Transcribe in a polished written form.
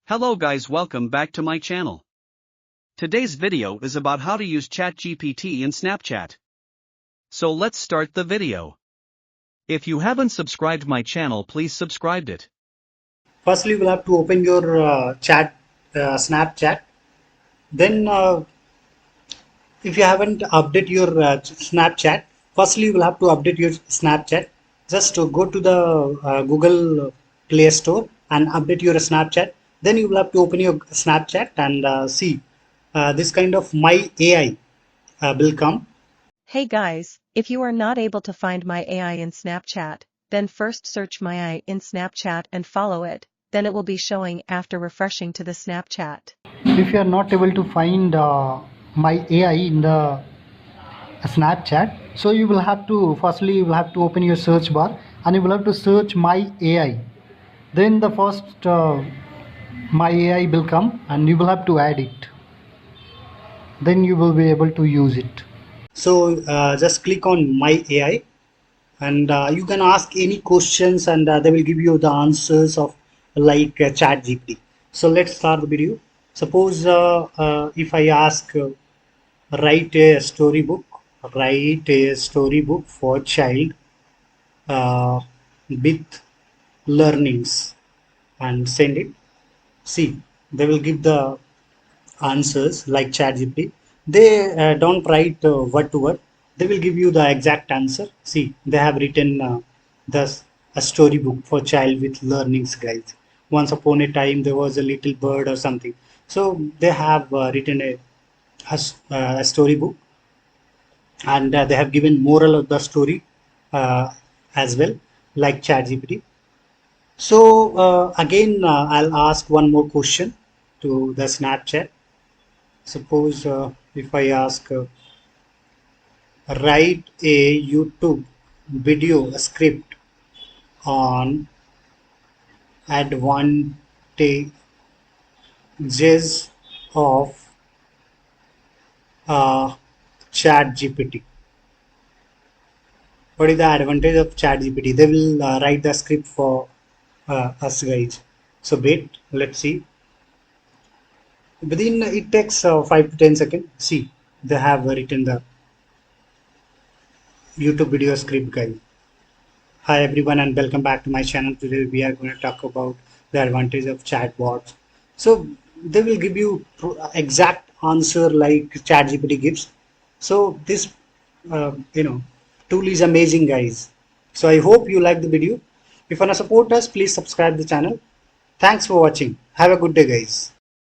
Hello guys, welcome back to my channel. Today's video is about how to use ChatGPT in Snapchat. So let's start the video. If you haven't subscribed my channel, please subscribe it. Firstly, you will have to open your Snapchat. Then, if you haven't update your Snapchat, firstly you will have to update your Snapchat. Just to go to the Google Play Store and update your Snapchat. Then you will have to open your Snapchat and see this kind of My AI will come. Hey guys, if you are not able to find my AI in Snapchat, then first search my AI in Snapchat and follow it, then it will be showing after refreshing to the Snapchat. If you are not able to find My AI in the Snapchat, so you will have to firstly you will have to open your search bar and you will have to search My AI. Then the first My AI will come and you will have to add it. Then you will be able to use it. So just click on My AI and you can ask any questions and they will give you the answers of like ChatGPT. So let's start the video. Suppose if I ask write a storybook, write a storybook for child uh, with learnings and send it. See, they will give the answers like ChatGPT. They don't write word to word. They will give you the exact answer. See, they have written thus a storybook for child with learnings guides. Once upon a time, there was a little bird or something. So they have written a storybook, and they have given moral of the story as well, like ChatGPT. So again, I'll ask one more question to the Snapchat. Suppose if I ask write a YouTube video script on advantages of uh, ChatGPT. What is the advantage of ChatGPT? They will write the script for us guys. So wait, let's see. Within it takes 5 to 10 seconds. See, they have written the YouTube video script guys. Hi everyone and welcome back to my channel. Today we are going to talk about the advantage of chatbots. So they will give you exact answer like ChatGPT gives. So this tool is amazing guys. So I hope you like the video. If you want to support us, please subscribe the channel. Thanks for watching. Have a good day guys.